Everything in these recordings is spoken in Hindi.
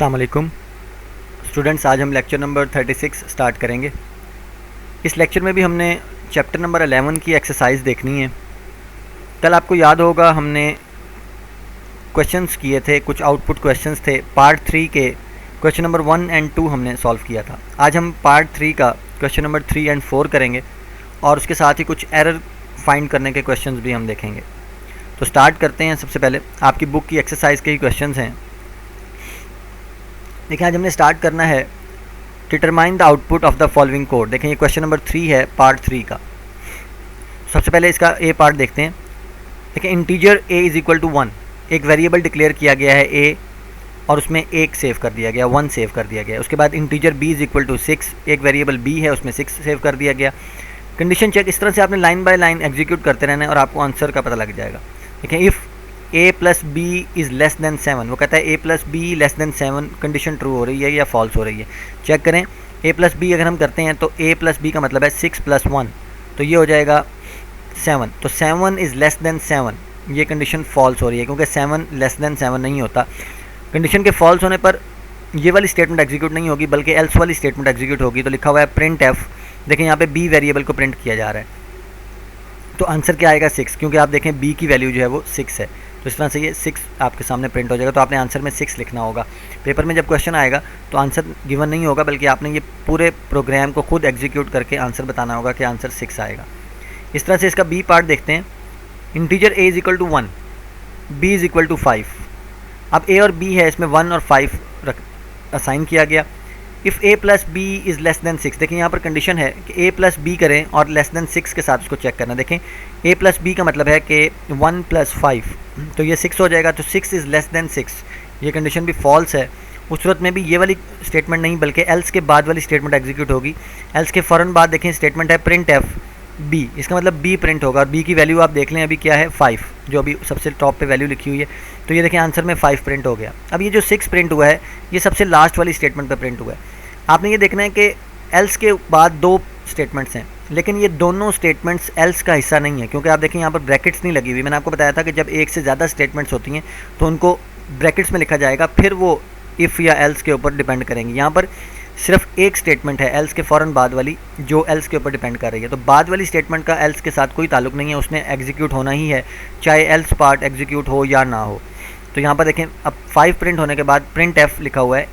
अस्सलाम वालेकुम स्टूडेंट्स, आज हम लेक्चर नंबर 36 स्टार्ट करेंगे। इस लेक्चर में भी हमने चैप्टर नंबर 11 की एक्सरसाइज देखनी है। कल आपको याद होगा हमने क्वेश्चंस किए थे, कुछ आउटपुट क्वेश्चंस थे। पार्ट 3 के क्वेश्चन नंबर 1 एंड 2 हमने सॉल्व किया था। आज हम पार्ट 3 का क्वेश्चन नंबर 3 एंड 4 करेंगे और उसके साथ ही कुछ एरर फाइंड करने के क्वेश्चंस भी हम देखेंगे। तो स्टार्ट करते हैं। सबसे पहले आपकी बुक की एक्सरसाइज के ही क्वेश्चंस हैं। देखिए, आज हमने स्टार्ट करना है determine the output of the following code. देखें, ये क्वेश्चन नंबर 3 है, पार्ट 3 का। सबसे पहले इसका ए पार्ट देखते हैं। देखिए, integer a is equal to 1, एक वेरिएबल डिक्लेयर किया गया है ए और उसमें 1 सेव कर दिया गया, 1 सेव कर दिया गया। उसके बाद integer b is equal to 6, एक वेरिएबल बी है उसमें 6 सेव कर दिया गया। कंडीशन चेक, इस तरह से आपने लाइन बाय लाइन एग्जीक्यूट करते रहना है और आपको आंसर का पता लग जाएगा। देखें, if a plus b is less than 7, वो कहता है a plus b less than 7, condition true हो रही है या फॉल्स हो रही है। चेक करें, a प्लस बी अगर हम करते हैं तो a प्लस बी का मतलब है 6 प्लस 1, तो ये हो जाएगा 7। तो 7 इज़ लेस दैन 7, ये कंडीशन फॉल्स हो रही है क्योंकि 7 लेस दैन 7 नहीं होता। कंडीशन के फॉल्स होने पर ये वाली स्टेटमेंट एग्जीक्यूट नहीं होगी बल्कि एल्स वाली स्टेटमेंट एग्जीक्यूट होगी। तो लिखा हुआ है प्रिंट एफ। देखें, यहाँ पे b वेरिएबल को प्रिंट किया जा रहा है, तो आंसर क्या आएगा 6, क्योंकि आप देखें b की वैल्यू जो है वो 6 है। तो इस तरह से ये 6 आपके सामने प्रिंट हो जाएगा। तो आपने आंसर में 6 लिखना होगा। पेपर में जब क्वेश्चन आएगा तो आंसर गिवन नहीं होगा बल्कि आपने ये पूरे प्रोग्राम को खुद एग्जीक्यूट करके आंसर बताना होगा कि आंसर 6 आएगा। इस तरह से इसका बी पार्ट देखते हैं। Integer a is equal to 1, b is equal to 5। अब ए और बी है, इसमें 1 और 5 असाइन किया गया। If a plus b is less than 6, देखें यहाँ पर कंडीशन है कि ए प्लस बी करें और लेस दैन 6 के साथ उसको चेक करना। देखें, ए प्लस बी का मतलब है कि 1 प्लस 5, तो ये 6 हो जाएगा। तो 6 इज़ लेस दैन 6, ये कंडीशन भी फॉल्स है। उस सूरत में भी ये वाली स्टेटमेंट नहीं बल्कि एल्स के बाद वाली स्टेटमेंट एग्जीक्यूट होगी। एल्स के फ़ौरन बाद देखें स्टेटमेंट है प्रिंट एफ बी, इसका मतलब बी प्रिंट होगा और बी की वैल्यू आप देख लें अभी क्या है 5, जो अभी सबसे टॉप पे वैल्यू लिखी हुई है। तो ये देखें आंसर में 5 प्रिंट हो गया। अब ये जो 6 प्रिंट हुआ है ये सबसे लास्ट वाली स्टेटमेंट पे प्रिंट हुआ है। आपने ये देखना है कि एल्स के बाद 2 स्टेटमेंट्स हैं, लेकिन ये दोनों स्टेटमेंट्स एल्स का हिस्सा नहीं है क्योंकि आप देखें यहाँ पर ब्रैकेट्स नहीं लगी हुई। मैंने आपको बताया था कि जब एक से ज़्यादा स्टेटमेंट्स होती हैं तो उनको ब्रैकेट्स में लिखा जाएगा, फिर वो इफ़ या एल्स के ऊपर डिपेंड करेंगी। यहाँ पर सिर्फ एक स्टेटमेंट है एल्स के फ़ौरन बाद वाली जो एल्स के ऊपर डिपेंड कर रही है। तो बाद वाली स्टेटमेंट का एल्स के साथ कोई ताल्लुक नहीं है, उसने एग्जीक्यूट होना ही है चाहे एल्स पार्ट एग्जीक्यूट हो या ना हो। तो यहाँ पर देखें, अब 5 प्रिंट होने के बाद प्रिंट एफ लिखा हुआ है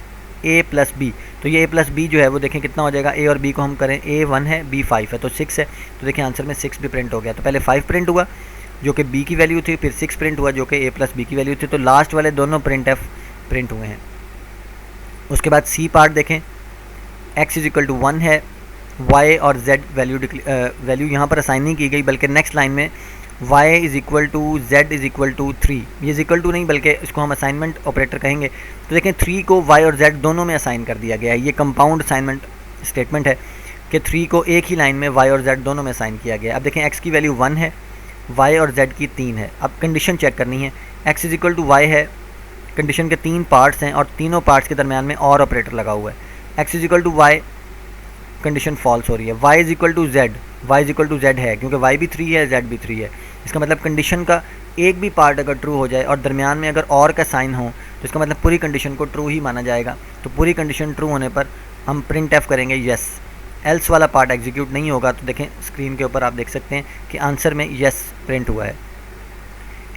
ए प्लस बी, तो ये ए प्लस बी जो है वो देखें कितना हो जाएगा। ए और बी को हम करें, ए 1 है बी 5 है तो 6 है। तो देखें आंसर में 6 भी प्रिंट हो गया। तो पहले 5 प्रिंट हुआ जो कि बी की वैल्यू थी, फिर 6 प्रिंट हुआ जो कि ए प्लस बी की वैल्यू थी। तो लास्ट वाले दोनों प्रिंट एफ प्रिंट हुए हैं। उसके बाद सी पार्ट देखें, एक्स इज इक्वल टू 1 है, वाई और जेड वैल्यू यहाँ पर असाइन नहीं की गई बल्कि नेक्स्ट लाइन में y is equal to z is equal to 3, ये इज़ इक्वल टू नहीं बल्कि इसको हम असाइनमेंट ऑपरेटर कहेंगे। तो देखें 3 को y और z दोनों में असाइन कर दिया गया है। ये कंपाउंड असाइनमेंट स्टेटमेंट है कि 3 को एक ही लाइन में y और z दोनों में असाइन किया गया है। अब देखें x की वैल्यू 1 है, y और z की 3 है। अब कंडीशन चेक करनी है, x is equal to y है, कंडीशन के 3 पार्ट्स हैं और तीनों पार्ट्स के दरमियान में और ऑपरेटर लगा हुआ है। x is equal to y, condition false हो रही है। y is equal to z, y is equal to z है क्योंकि y भी 3 है z भी 3 है। इसका मतलब कंडीशन का एक भी पार्ट अगर ट्रू हो जाए और दरमियान में अगर और का साइन हो तो इसका मतलब पूरी कंडीशन को ट्रू ही माना जाएगा। तो पूरी कंडीशन ट्रू होने पर हम प्रिंट एफ करेंगे यस, एल्स वाला पार्ट एग्जीक्यूट नहीं होगा। तो देखें स्क्रीन के ऊपर आप देख सकते हैं कि आंसर में यस प्रिंट हुआ है।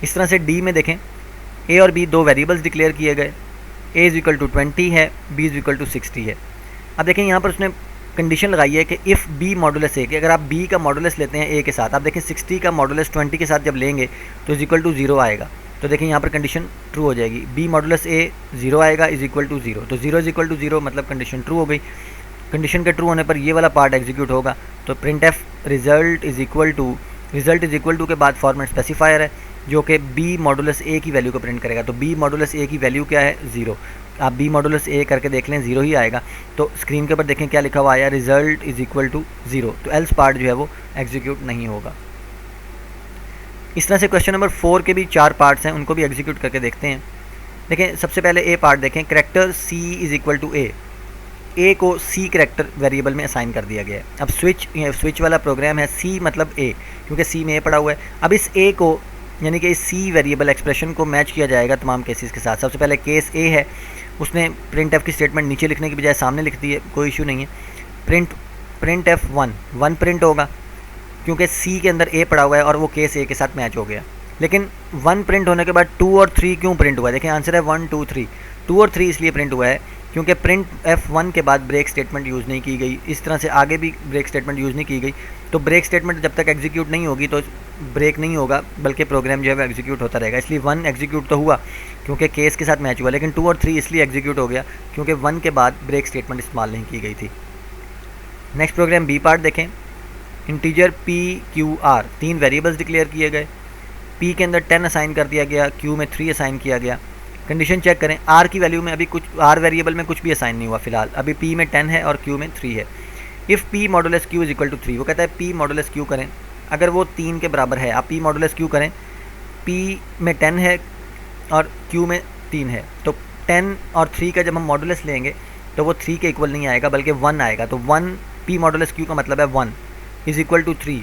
इस तरह से डी में देखें, ए और बी 2 वेरिएबल्स डिक्लेयर किए गए, ए इज़ इक्वल टू 20 है, बी इज़ इक्वल टू 60 है। अब देखें यहाँ पर उसने कंडीशन लगाई है कि इफ़ बी मॉडुलस ए, कि अगर आप बी का मॉडुलस लेते हैं ए के साथ, आप देखें 60 का मॉडुलस 20 के साथ जब लेंगे तो इज़ इक्वल टू 0 आएगा। तो देखें यहाँ पर कंडीशन ट्रू हो जाएगी, बी मॉडुलस ए 0 आएगा इज़ इक्वल टू 0, तो 0 इज़ इक्वल टू 0 मतलब कंडीशन ट्रू हो गई। कंडीशन के ट्रू होने पर ये वाला पार्ट एग्जीक्यूट होगा। तो print f result is equal to के बाद फॉर्मेट स्पेसिफायर है जो कि बी मॉडुलस ए की वैल्यू को प्रिंट करेगा। तो बी मॉडुलस ए की वैल्यू क्या है 0, आप बी मॉडुलस ए करके देख लें 0 ही आएगा। तो स्क्रीन के ऊपर देखें क्या लिखा हुआ आया, रिजल्ट इज़ इक्वल टू 0, तो एल्स पार्ट जो है वो एग्जीक्यूट नहीं होगा। इस तरह से क्वेश्चन नंबर 4 के भी 4 पार्ट्स हैं, उनको भी एग्जीक्यूट करके देखते हैं। देखें सबसे पहले ए पार्ट देखें, character C is equal to A को सी करेक्टर वेरिएबल में असाइन कर दिया गया है। अब स्विच वाला प्रोग्राम है, सी मतलब ए क्योंकि सी में ए पड़ा हुआ है। अब इस ए को यानी कि इस सी वेरिएबल एक्सप्रेशन को मैच किया जाएगा तमाम केसेस के साथ। सबसे पहले केस ए है, उसने प्रिंट एफ की स्टेटमेंट नीचे लिखने की बजाय सामने लिख दी है, कोई इशू नहीं है। प्रिंट एफ वन प्रिंट होगा क्योंकि सी के अंदर ए पड़ा हुआ है और वो केस ए के साथ मैच हो गया। लेकिन 1 प्रिंट होने के बाद 2 और 3 क्यों प्रिंट हुआ है? देखिए आंसर है 1 2 3। 2 और 3 इसलिए प्रिंट हुआ है क्योंकि प्रिंट F1 के बाद ब्रेक स्टेटमेंट यूज़ नहीं की गई, इस तरह से आगे भी ब्रेक स्टेटमेंट यूज़ नहीं की गई। तो ब्रेक स्टेटमेंट जब तक एग्जीक्यूट नहीं होगी तो ब्रेक नहीं होगा, बल्कि प्रोग्राम जो है वो एग्जीक्यूट होता रहेगा। इसलिए 1 एग्जीक्यूट तो हुआ क्योंकि केस के साथ मैच हुआ, लेकिन 2 और 3 इसलिए एग्जीक्यूट हो गया क्योंकि 1 के बाद ब्रेक स्टेटमेंट इस्तेमाल नहीं की गई थी। नेक्स्ट प्रोग्राम बी पार्ट देखें। Integer P Q R 3 variables declare किए गए। P के अंदर 10 असाइन कर दिया गया, Q में 3 असाइन किया गया। कंडीशन चेक करें, R की वैल्यू में अभी कुछ R वेरिएबल में कुछ भी असाइन नहीं हुआ फिलहाल, अभी P में 10 है और Q में 3 है। If P modulus Q is equal to 3, वो कहता है P मॉडुलस Q करें अगर वो 3 के बराबर है। आप P मॉडुलस Q करें, P में 10 है और Q में 3 है, तो 10 और 3 का जब हम मॉडुलस लेंगे तो वो 3 के इक्वल नहीं आएगा बल्कि 1 आएगा। तो 1 P मॉडुलस Q का मतलब है 1 is equal to 3।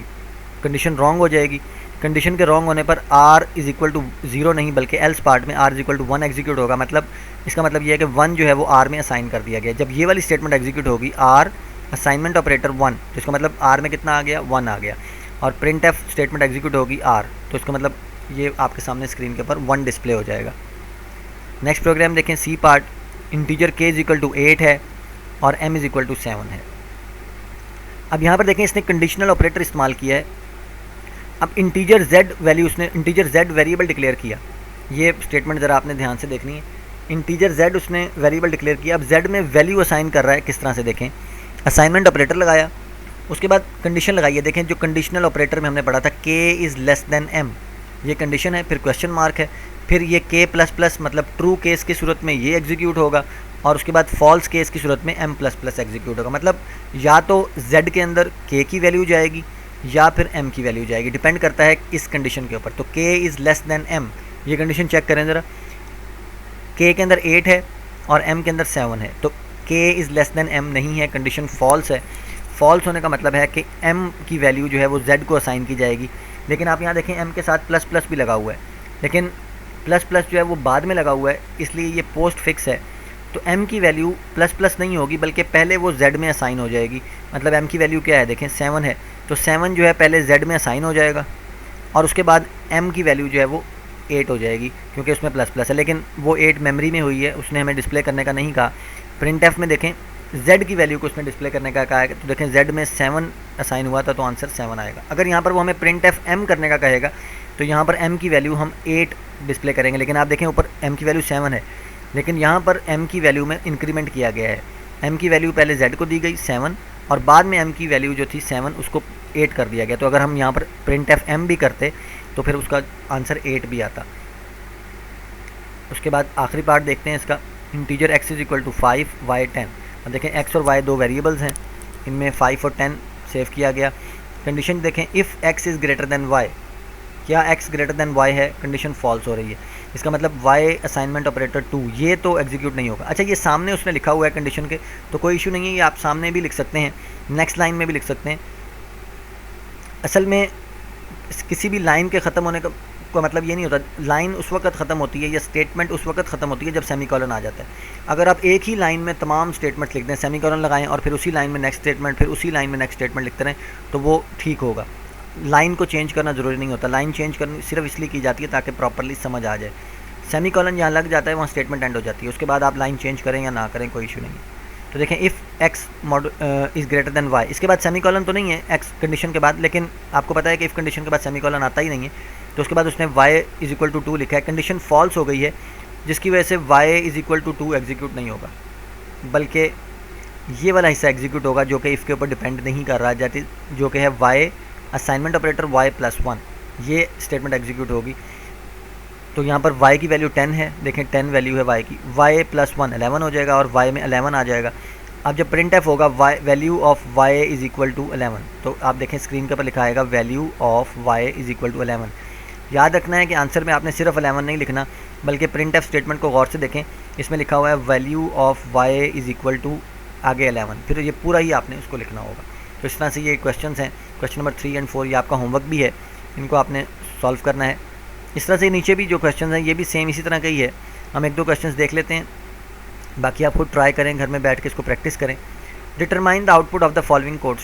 Condition wrong हो जाएगी। कंडीशन के रॉन्ग होने पर R इज इक्वल टू 0 नहीं बल्कि एल्स पार्ट में R is equal to 1 execute होगा। मतलब इसका मतलब ये है कि 1 जो है वो R में असाइन कर दिया गया। जब ये वाली स्टेटमेंट एग्जीक्यूट होगी R असाइनमेंट ऑपरेटर 1, तो इसका मतलब R में कितना आ गया? 1 आ गया। और प्रिंट एफ स्टेटमेंट एग्जीक्यूट होगी R, तो इसका मतलब ये आपके सामने स्क्रीन के ऊपर 1 डिस्प्ले हो जाएगा। नेक्स्ट प्रोग्राम देखें c part. Integer k is equal to 8 है और m इज इक्वल टू 7 है। अब यहाँ पर देखें इसने कंडीशनल ऑपरेटर इस्तेमाल किया है। अब इंटीजर z वैल्यू, उसने इंटीजर z वेरिएबल डिक्लेयर किया। ये स्टेटमेंट ज़रा आपने ध्यान से देखनी है। इंटीजर z उसने वेरिएबल डिक्लेयर किया। अब z में वैल्यू असाइन कर रहा है, किस तरह से देखें। असाइनमेंट ऑपरेटर लगाया, उसके बाद कंडीशन लगाइए। देखें जो कंडीशनल ऑपरेटर में हमने पढ़ा था k is less then m, ये कंडीशन है, फिर क्वेश्चन मार्क है, फिर ये k प्लस प्लस मतलब ट्रू केस की सूरत में ये एग्जीक्यूट होगा और उसके बाद फॉल्स केस की सूरत में m प्लस प्लस एग्जीक्यूट होगा। मतलब या तो z के अंदर k की वैल्यू जाएगी या फिर m की वैल्यू जाएगी, डिपेंड करता है इस कंडीशन के ऊपर। तो k is less then m, ये कंडीशन चेक करें ज़रा। k के अंदर 8 है और m के अंदर 7 है, तो k is less then m नहीं है, कंडीशन फॉल्स है। फॉल्स होने का मतलब है कि m की वैल्यू जो है वो z को असाइन की जाएगी। लेकिन आप यहाँ देखें m के साथ प्लस प्लस भी लगा हुआ है, लेकिन प्लस प्लस जो है वो बाद में लगा हुआ है, इसलिए ये पोस्ट फिक्स है। तो m की वैल्यू प्लस प्लस नहीं होगी बल्कि पहले वो z में असाइन हो जाएगी। मतलब m की वैल्यू क्या है, देखें 7 है, तो 7 जो है पहले z में असाइन हो जाएगा और उसके बाद m की वैल्यू जो है वो 8 हो जाएगी क्योंकि उसमें प्लस प्लस है। लेकिन वो 8 मेमोरी में हुई है, उसने हमें डिस्प्ले करने का नहीं कहा। प्रिंट एफ में देखें z की वैल्यू को उसने डिस्प्ले करने का कहा है, तो देखें z में 7 असाइन हुआ था तो आंसर 7 आएगा। अगर यहाँ पर वो हमें प्रिंट एफ m करने का कहेगा तो यहाँ पर m की वैल्यू हम 8 डिस्प्ले करेंगे। लेकिन आप देखें ऊपर m की वैल्यू 7 है, लेकिन यहाँ पर m की वैल्यू में इंक्रीमेंट किया गया है। m की वैल्यू पहले z को दी गई 7 और बाद में m की वैल्यू जो थी 7 उसको 8 कर दिया गया। तो अगर हम यहाँ पर प्रिंट एफ m भी करते तो फिर उसका आंसर 8 भी आता। उसके बाद आखिरी पार्ट देखते हैं इसका। Integer x is equal to 5 y 10। अब देखें x और y दो वेरिएबल्स हैं, इनमें 5 और 10 सेव किया गया। कंडीशन देखें, if x is greater than y, क्या x ग्रेटर दैन y है? कंडीशन फॉल्स हो रही है, इसका मतलब y असाइनमेंट ऑपरेटर 2 ये तो एग्जीक्यूट नहीं होगा। अच्छा ये सामने उसने लिखा हुआ है कंडीशन के, तो कोई इशू नहीं है, ये आप सामने भी लिख सकते हैं, नेक्स्ट लाइन में भी लिख सकते हैं। असल में किसी भी लाइन के ख़त्म होने का मतलब ये नहीं होता, लाइन उस वक्त ख़त्म होती है या स्टेटमेंट उस वक्त ख़त्म होती है जब सेमीकोलन आ जाता है। अगर आप एक ही लाइन में तमाम स्टेटमेंट लिख दें, सेमीकोलन लगाएं और फिर उसी लाइन में नेक्स्ट स्टेटमेंट, फिर उसी लाइन में नेक्स्ट स्टेटमेंट लिखते रहें तो वो ठीक होगा। लाइन को चेंज करना ज़रूरी नहीं होता, लाइन चेंज करनी सिर्फ इसलिए की जाती है ताकि प्रॉपरली समझ आ जाए। सेमीकोलन जहाँ लग जाता है वहाँ स्टेटमेंट एंड हो जाती है, उसके बाद आप लाइन चेंज करें या ना करें कोई इशू नहीं है। तो देखें if x is greater than y, इसके बाद सेमीकोलन तो नहीं है x कंडीशन के बाद, लेकिन आपको पता है कि इफ़ कंडीशन के बाद सेमीकोलन आता ही नहीं है, तो उसके बाद उसने y इज़ इक्वल टू 2 लिखा है। कंडीशन फॉल्स हो गई है जिसकी वजह से y is equal to 2 execute नहीं होगा, बल्कि ये वाला हिस्सा एग्जीक्यूट होगा जो कि इफ़ के ऊपर डिपेंड नहीं कर रहा जाती, जो कि है y assignment operator y plus 1, ये स्टेटमेंट एग्जीक्यूट होगी। तो यहाँ पर y की वैल्यू 10 है, देखें 10 वैल्यू है y की, y प्लस 1 11 हो जाएगा और y में 11 आ जाएगा। अब जब प्रिंट एफ होगा value of y is equal to 11, तो आप देखें स्क्रीन के ऊपर लिखा आएगा value of y is equal to 11। याद रखना है कि आंसर में आपने सिर्फ 11 नहीं लिखना, बल्कि प्रिंट एफ स्टेटमेंट को गौर से देखें, इसमें लिखा हुआ है value of y is equal to आगे 11, फिर ये पूरा ही आपने उसको लिखना होगा। तो इस तरह से ये क्वेश्चन हैं, क्वेश्चन नंबर 3 और 4, ये आपका होमवर्क भी है, इनको आपने सॉल्व करना है। इस तरह से नीचे भी जो क्वेश्चन हैं ये भी सेम इसी तरह का ही है। हम एक दो क्वेश्चन देख लेते हैं। बाकी आप खुद ट्राई करें, घर में बैठ के इसको प्रैक्टिस करें। Determine the output of the following code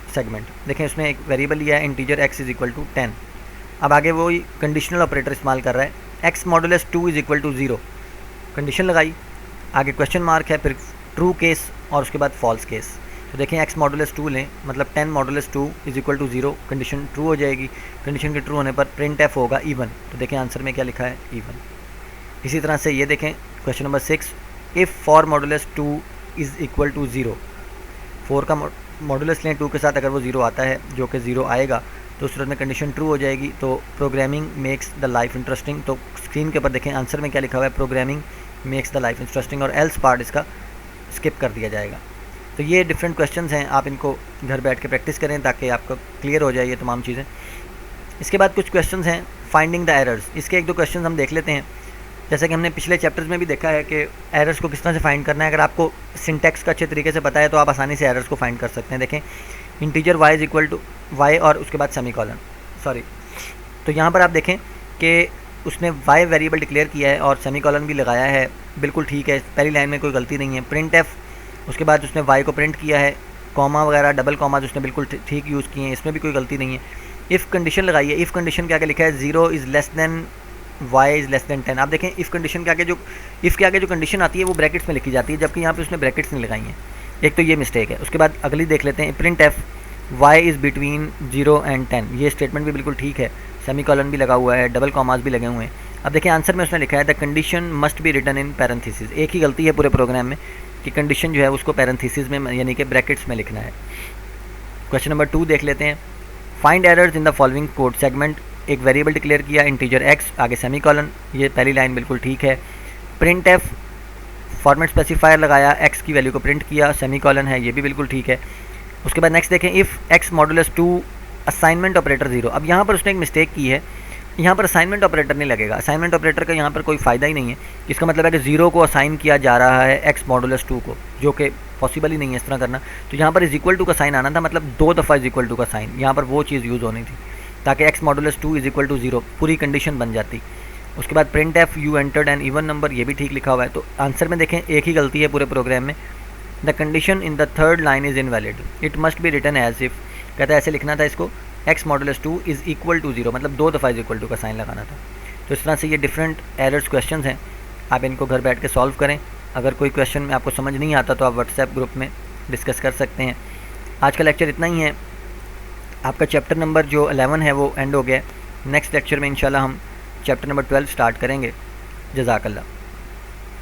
segment. देखें उसमें एक वेरिएबल लिया है integer x is equal to 10। अब आगे वो कंडीशनल ऑपरेटर इस्तेमाल कर रहा है, x modulus 2 is equal to 0, condition लगाई, आगे क्वेश्चन मार्क है, फिर ट्रू केस और उसके बाद फॉल्स केस। तो देखें x मॉडुलस 2 लें, मतलब 10 modulus 2 is equal to 0, condition true हो जाएगी। कंडीशन के ट्रू होने पर प्रिंट एफ होगा इवन। तो देखें आंसर में क्या लिखा है, इवन। इसी तरह से ये देखें question number 6, if four modulus 2 is equal to 0, 4 का मॉडुलस लें 2 के साथ, अगर वो 0 आता है, जो कि 0 आएगा, तो उस सूरत में कंडीशन ट्रू हो जाएगी। तो programming makes the life interesting. तो स्क्रीन के ऊपर देखें आंसर में क्या लिखा हुआ है, programming makes the life interesting, और एल्स पार्ट इसका स्किप कर दिया जाएगा। तो ये डिफरेंट क्वेश्चंस हैं, आप इनको घर बैठ के प्रैक्टिस करें ताकि आपको क्लियर हो जाए ये तमाम चीज़ें। इसके बाद कुछ क्वेश्चंस हैं फाइंडिंग द एरर्स। इसके एक दो क्वेश्चंस हम देख लेते हैं। जैसे कि हमने पिछले चैप्टर्स में भी देखा है कि एरर्स को किस तरह से फाइंड करना है। अगर आपको सिंटैक्स का अच्छे तरीके से पता है तो आप आसानी से एरर्स को फाइंड कर सकते हैं। देखें integer y is equal to y और उसके बाद सेमीकोलन, सॉरी। तो यहाँ पर आप देखें कि उसने y वेरिएबल डिक्लेयर किया है और सेमीकोलन भी लगाया है, बिल्कुल ठीक है, पहली लाइन में कोई गलती नहीं है। प्रिंट एफ, उसके बाद उसने y को प्रिंट किया है, कॉमा वगैरह डबल कॉमा उसने बिल्कुल ठीक यूज़ किए हैं, इसमें भी कोई गलती नहीं है। इफ़ कंडीशन लगाई है, इफ़ कंडीशन के आगे लिखा है 0 is less then y is less then 10। आप देखें इफ़ कंडीशन के आगे जो इफ़ के आगे जो कंडीशन आती है वो ब्रैकेट्स में लिखी जाती है, जबकि यहाँ पे उसने ब्रैकेट्स नहीं लगाई हैं। एक तो ये मिस्टेक है। उसके बाद अगली देख लेते हैं, print F y is between 0 and 10, ये स्टेटमेंट भी बिल्कुल ठीक है, सेमीकोलन भी लगा हुआ है, डबल कॉमास भी लगे हुए हैं। अब देखिए आंसर में उसने लिखा है the condition must be written in parenthesis. एक ही गलती है पूरे प्रोग्राम में कि कंडीशन जो है उसको पैरेंथेसिस में यानी कि ब्रैकेट्स में लिखना है। क्वेश्चन नंबर 2 देख लेते हैं, find errors in the following code segment. एक वेरिएबल डिक्लेयर किया इंटीजर x, आगे सेमीकोलन, ये पहली लाइन बिल्कुल ठीक है। प्रिंट एफ, फॉर्मेट स्पेसिफायर लगाया, x की वैल्यू को प्रिंट किया, सेमीकोलन है, ये भी बिल्कुल ठीक है। उसके बाद नेक्स्ट देखें, if x modulus 2 assignment operator 0। अब यहाँ पर उसने एक मिस्टेक की है, यहाँ पर असाइनमेंट ऑपरेटर नहीं लगेगा। असाइनमेंट ऑपरेटर का यहाँ पर कोई फ़ायदा ही नहीं है। इसका मतलब है कि 0 को असाइन किया जा रहा है x मॉडुलस 2 को, जो कि पॉसिबल ही नहीं है इस तरह करना। तो यहाँ पर इज इक्वल टू का साइन आना था, मतलब 2 दफ़ा इज इक्वल टू का साइन, यहाँ पर वो चीज़ यूज़ होनी थी ताकि x modulus 2 is equal to 0 पूरी कंडीशन बन जाती। उसके बाद print f you entered an even number, ये भी ठीक लिखा हुआ है। तो आंसर में देखें एक ही गलती है पूरे प्रोग्राम में, the condition in the third line is invalid, it must be written as if. कहता है ऐसे लिखना था इसको, x modulus 2 is equal to 0, मतलब 2 दफ़ा इज इक्वल टू का साइन लगाना था। तो इस तरह से ये डिफरेंट एरर्स क्वेश्चंस हैं, आप इनको घर बैठ के सॉल्व करें। अगर कोई क्वेश्चन में आपको समझ नहीं आता तो आप व्हाट्सएप ग्रुप में डिस्कस कर सकते हैं। आज का लेक्चर इतना ही है। आपका चैप्टर नंबर जो 11 है वो एंड हो गया। नेक्स्ट लेक्चर में इंशाल्लाह हम चैप्टर नंबर 12 स्टार्ट करेंगे। जज़ाकल्लाह।